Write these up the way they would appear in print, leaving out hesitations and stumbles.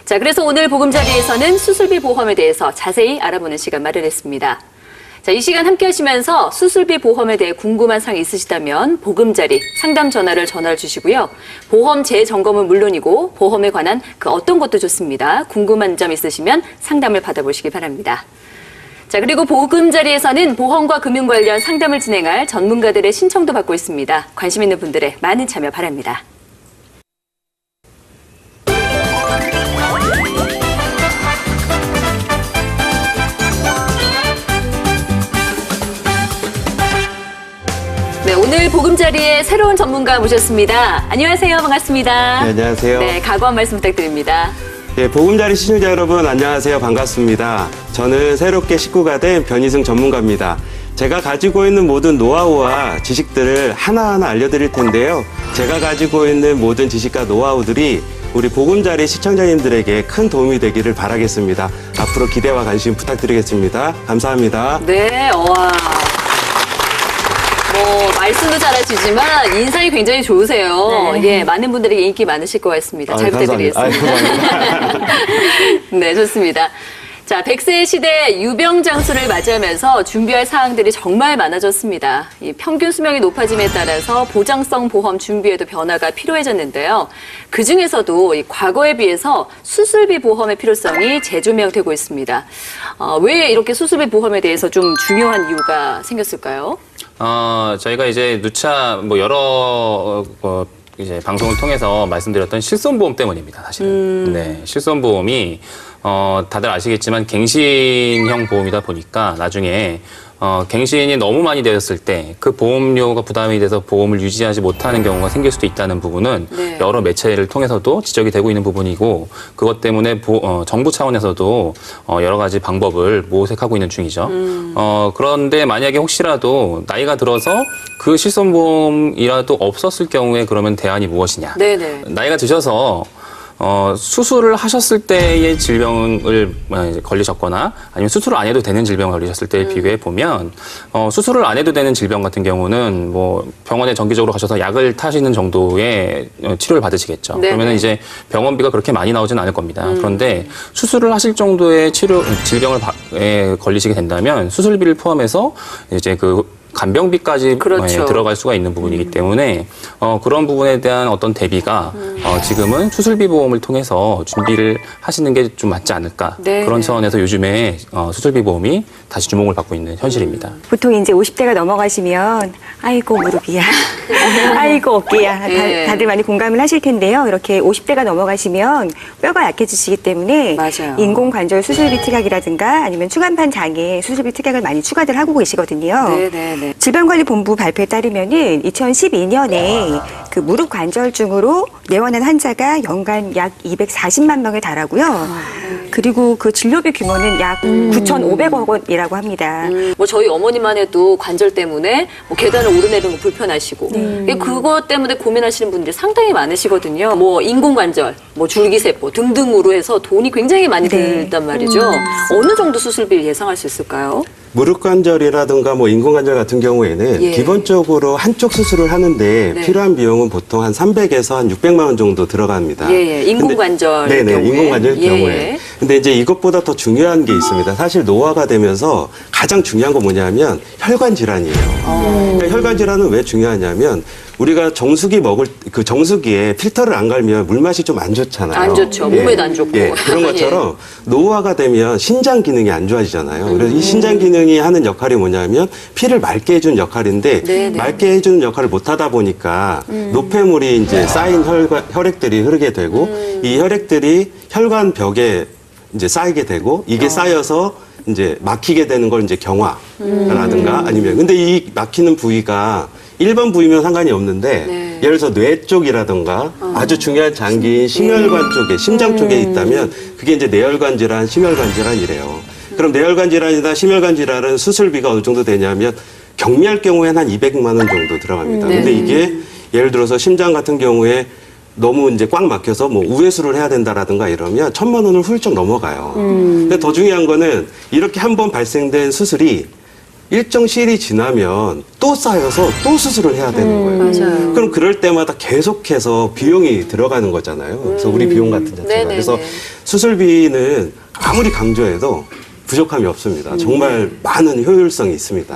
자, 그래서 오늘 보금자리에서는 수술비 보험에 대해서 자세히 알아보는 시간 마련했습니다. 자, 이 시간 함께 하시면서 수술비 보험에 대해 궁금한 사항이 있으시다면 보금자리 상담 전화를 주시고요. 보험 재점검은 물론이고 보험에 관한 그 어떤 것도 좋습니다. 궁금한 점 있으시면 상담을 받아보시기 바랍니다. 자, 그리고 보금자리에서는 보험과 금융 관련 상담을 진행할 전문가들의 신청도 받고 있습니다. 관심 있는 분들의 많은 참여 바랍니다. 네, 오늘 보금자리에 새로운 전문가 모셨습니다. 안녕하세요. 반갑습니다. 네, 안녕하세요. 네, 각오 한 말씀 부탁드립니다. 예, 보금자리 시청자 여러분 안녕하세요. 반갑습니다. 저는 새롭게 식구가 된 변희승 전문가입니다. 제가 가지고 있는 모든 노하우와 지식들을 하나하나 알려드릴 텐데요. 제가 가지고 있는 모든 지식과 노하우들이 우리 보금자리 시청자님들에게 큰 도움이 되기를 바라겠습니다. 앞으로 기대와 관심 부탁드리겠습니다. 감사합니다. 네, 말씀도 잘하시지만 인상이 굉장히 좋으세요. 네. 예, 많은 분들에게 인기 많으실 것 같습니다. 잘 부탁드리겠습니다. 감사합니다. 네, 좋습니다. 자, 100세 시대 유병장수를 맞이하면서 준비할 사항들이 정말 많아졌습니다. 이 평균 수명이 높아짐에 따라서 보장성 보험 준비에도 변화가 필요해졌는데요. 그중에서도 이 과거에 비해서 수술비 보험의 필요성이 재조명되고 있습니다. 왜 이렇게 수술비 보험에 대해서 좀 중요한 이유가 생겼을까요? 저희가 이제 누차 여러 이제 방송을 통해서 말씀드렸던 실손보험 때문입니다, 사실은. 네, 실손보험이 다들 아시겠지만 갱신형 보험이다 보니까 나중에 갱신이 너무 많이 되었을 때 그 보험료가 부담이 돼서 보험을 유지하지 못하는 경우가 생길 수도 있다는 부분은 네. 여러 매체를 통해서도 지적이 되고 있는 부분이고 그것 때문에 정부 차원에서도 여러 가지 방법을 모색하고 있는 중이죠. 그런데 만약에 혹시라도 나이가 들어서 그 실손보험이라도 없었을 경우에 그러면 대안이 무엇이냐. 네네. 나이가 드셔서 수술을 하셨을 때의 질병을 걸리셨거나 아니면 수술을 안 해도 되는 질병을 걸리셨을 때에 비교해 보면 수술을 안 해도 되는 질병 같은 경우는 병원에 정기적으로 가셔서 약을 타시는 정도의 치료를 받으시겠죠. 네네. 그러면 이제 병원비가 그렇게 많이 나오지는 않을 겁니다. 그런데 수술을 하실 정도의 질병을 걸리시게 된다면 수술비를 포함해서 이제 간병비까지 그렇죠. 들어갈 수가 있는 부분이기 때문에 그런 부분에 대한 어떤 대비가 지금은 수술비 보험을 통해서 준비를 하시는 게 좀 맞지 않을까. 네. 그런 차원에서 요즘에 수술비 보험이 다시 주목을 받고 있는 현실입니다. 보통 이제 50대가 넘어가시면 아이고 무릎이야, 아이고 어깨야 예. 다들 많이 공감을 하실 텐데요. 이렇게 50대가 넘어가시면 뼈가 약해지시기 때문에 맞아요. 인공관절 수술비 특약이라든가 아니면 추간판 장애 수술비 특약을 많이 추가들 하고 계시거든요. 네네네. 질병관리본부 발표에 따르면은 2012년에 그 무릎 관절증으로 내원한 환자가 연간 약 240만 명에 달하고요. 그리고 그 진료비 규모는 약 9,500억 원이라고 합니다. 저희 어머니만 해도 관절 때문에 계단을 오르내리는 거 불편하시고 그것 때문에 고민하시는 분들이 상당히 많으시거든요. 인공관절, 줄기세포 등등으로 해서 돈이 굉장히 많이 들단 말이죠. 어느 정도 수술비를 예상할 수 있을까요? 무릎관절이라든가 인공관절 같은 경우에는 예. 기본적으로 한쪽 수술을 하는데 네. 필요한 비용은 보통 한 300에서 한 600만 원 정도 들어갑니다. 예. 인공관절 네네, 경우에. 인공관절 예. 경우에. 근데 이제 이것보다 더 중요한 게 있습니다. 사실 노화가 되면서 가장 중요한 건 뭐냐면 혈관 질환이에요. 그러니까 혈관 질환은 왜 중요하냐면 우리가 정수기에 필터를 안 갈면 물맛이 좀 안 좋잖아요. 안 좋죠. 몸에도 안 좋고. 예, 그런 것처럼 노화가 되면 신장 기능이 안 좋아지잖아요. 그래서 이 신장 기능이 하는 역할이 뭐냐면 피를 맑게 해주는 역할인데 네네. 맑게 해주는 역할을 못 하다 보니까 노폐물이 이제 쌓인 혈액들이 흐르게 되고 이 혈액들이 혈관 벽에 이제 쌓이게 되고 이게 쌓여서 이제 막히게 되는 걸 이제 경화라든가 아니면 근데 이 막히는 부위가 일반 부위면 상관이 없는데 네. 예를 들어서 뇌 쪽이라든가 아주 중요한 장기인 심혈관 쪽에 심장 쪽에 있다면 그게 이제 뇌혈관 질환, 심혈관 질환이래요. 그럼 뇌혈관 질환이나 심혈관 질환은 수술비가 어느 정도 되냐면 경미할 경우에는 한 200만 원 정도 들어갑니다. 근데 이게 예를 들어서 심장 같은 경우에 너무 이제 꽉 막혀서 우회수를 해야 된다라든가 이러면 1,000만 원을 훌쩍 넘어가요. 근데 더 중요한 거는 이렇게 한 번 발생된 수술이 일정 시일이 지나면 또 쌓여서 또 수술을 해야 되는 거예요. 맞아요. 그럼 그럴 때마다 계속해서 비용이 들어가는 거잖아요. 그래서 우리 비용 같은 자체가. 네네네. 그래서 수술비는 아무리 강조해도 부족함이 없습니다. 정말 많은 효율성이 있습니다.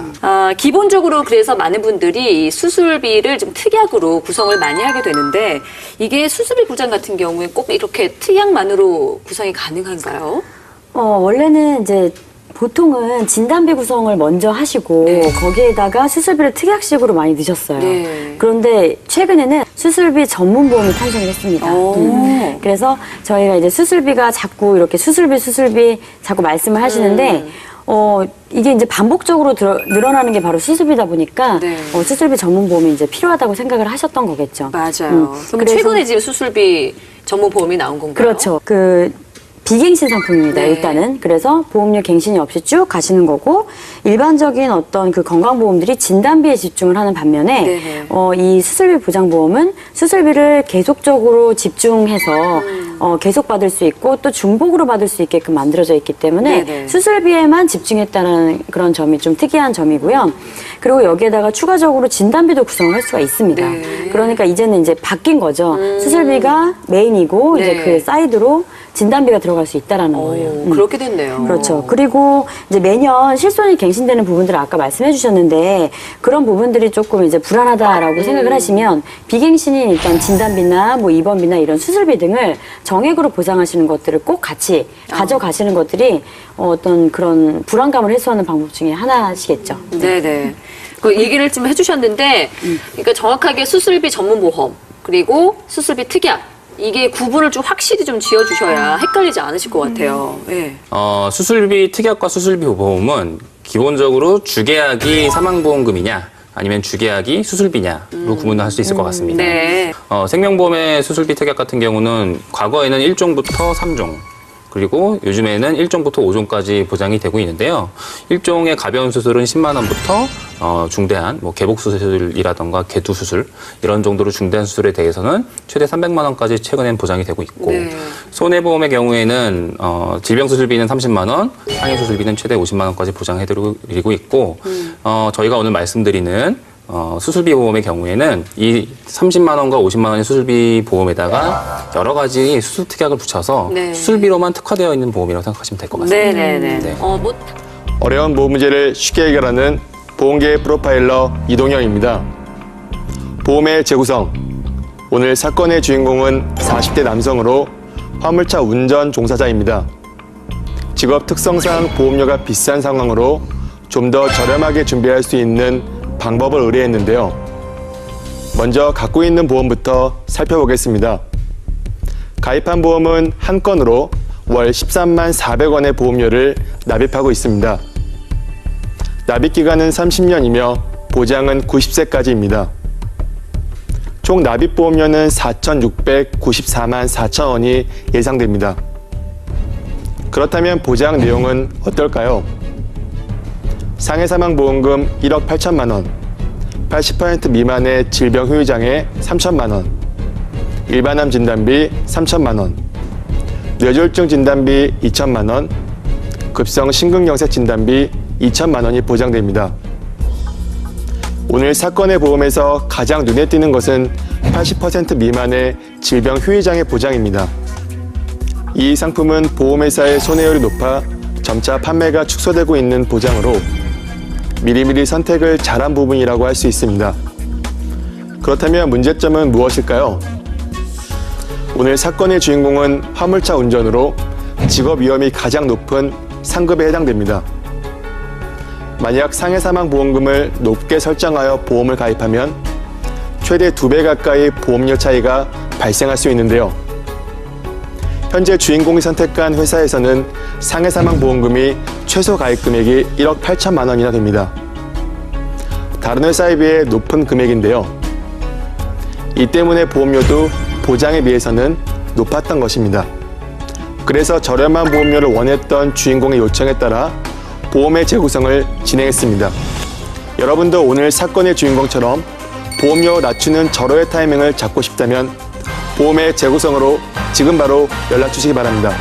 기본적으로 그래서 많은 분들이 이 수술비를 좀 특약으로 구성을 많이 하게 되는데 이게 수술비 보장 같은 경우에 꼭 이렇게 특약만으로 구성이 가능한가요? 원래는 이제 보통은 진단비 구성을 먼저 하시고 네. 거기에다가 수술비를 특약식으로 많이 넣으셨어요. 네. 그런데 최근에는 수술비 전문 보험이 탄생을 했습니다. 그래서 저희가 이제 수술비가 자꾸 이렇게 수술비 자꾸 말씀을 하시는데 이게 이제 반복적으로 늘어나는 게 바로 수술비다 보니까 네. 수술비 전문 보험이 이제 필요하다고 생각을 하셨던 거겠죠. 맞아요. 그럼 그래서- 최근에 지금 수술비 전문 보험이 나온 건가요? 그렇죠. 비갱신 상품입니다, 네. 일단은. 그래서 보험료 갱신이 없이 쭉 가시는 거고, 일반적인 어떤 그 건강보험들이 진단비에 집중을 하는 반면에, 네네. 이 수술비 보장보험은 수술비를 계속적으로 집중해서 계속 받을 수 있고, 또 중복으로 받을 수 있게끔 만들어져 있기 때문에, 네네. 수술비에만 집중했다는 그런 점이 좀 특이한 점이고요. 그리고 여기에다가 추가적으로 진단비도 구성을 할 수가 있습니다. 네. 그러니까 이제는 이제 바뀐 거죠. 수술비가 메인이고, 이제 네. 그 사이드로 진단비가 들어갈 수 있다라는 거예요. 그렇게 됐네요. 그렇죠. 그리고 이제 매년 실손이 갱신되는 부분들을 아까 말씀해 주셨는데 그런 부분들이 조금 이제 불안하다라고 생각을 하시면 비갱신인 일단 진단비나 뭐 입원비나 이런 수술비 등을 정액으로 보상하시는 것들을 꼭 같이 가져가시는 것들이 어떤 그런 불안감을 해소하는 방법 중에 하나시겠죠. 네네. 그 얘기를 좀 해주셨는데, 그러니까 정확하게 수술비 전문 보험 그리고 수술비 특약 이게 구분을 좀 확실히 좀 지어주셔야 헷갈리지 않으실 것 같아요. 네. 수술비 특약과 수술비 보험은 기본적으로 주계약이 사망보험금이냐 아니면 주계약이 수술비냐로 구분을 할 수 있을 것 같습니다. 네. 생명보험의 수술비 특약 같은 경우는 과거에는 1종부터 3종 그리고 요즘에는 1종부터 5종까지 보장이 되고 있는데요. 1종의 가벼운 수술은 10만 원부터 중대한 뭐 개복 수술이라던가 개투 수술 이런 정도로 중대한 수술에 대해서는 최대 300만 원까지 최근엔 보장이 되고 있고 네. 손해보험의 경우에는 질병 수술비는 30만 원, 상해 수술비는 최대 50만 원까지 보장해드리고 있고 저희가 오늘 말씀드리는 수술비 보험의 경우에는 이 30만 원과 50만 원의 수술비 보험에다가 여러 가지 수술 특약을 붙여서 네. 수술비로만 특화되어 있는 보험이라고 생각하시면 될 것 같습니다. 네네네. 네. 어려운 보험 문제를 쉽게 해결하는 보험계의 프로파일러 이동영입니다. 보험의 재구성. 오늘 사건의 주인공은 40대 남성으로 화물차 운전 종사자입니다. 직업 특성상 보험료가 비싼 상황으로 좀 더 저렴하게 준비할 수 있는 방법을 의뢰했는데요. 먼저 갖고 있는 보험부터 살펴보겠습니다. 가입한 보험은 한 건으로 월 13만 400원의 보험료를 납입하고 있습니다. 납입 기간은 30년이며 보장은 90세까지입니다. 총 납입 보험료는 4,694만 4천 원이 예상됩니다. 그렇다면 보장 내용은 어떨까요? 상해사망보험금 1억 8천만 원, 80% 미만의 질병 후유장애 3천만 원, 일반암 진단비 3천만 원, 뇌졸중 진단비 2천만 원, 급성 심근경색 진단비 2천만 원이 보장됩니다. 오늘 사건의 보험에서 가장 눈에 띄는 것은 80% 미만의 질병 후유장애 보장입니다. 이 상품은 보험회사의 손해율이 높아 점차 판매가 축소되고 있는 보장으로 미리미리 선택을 잘한 부분이라고 할 수 있습니다. 그렇다면 문제점은 무엇일까요? 오늘 사건의 주인공은 화물차 운전으로 직업 위험이 가장 높은 상급에 해당됩니다. 만약 상해사망보험금을 높게 설정하여 보험을 가입하면 최대 2배 가까이 보험료 차이가 발생할 수 있는데요. 현재 주인공이 선택한 회사에서는 상해사망보험금이 최소 가입 금액이 1억 8천만 원이나 됩니다. 다른 회사에 비해 높은 금액인데요. 이 때문에 보험료도 보장에 비해서는 높았던 것입니다. 그래서 저렴한 보험료를 원했던 주인공의 요청에 따라 보험의 재구성을 진행했습니다. 여러분도 오늘 사건의 주인공처럼 보험료 낮추는 절호의 타이밍을 잡고 싶다면 보험의 재구성으로 지금 바로 연락 주시기 바랍니다.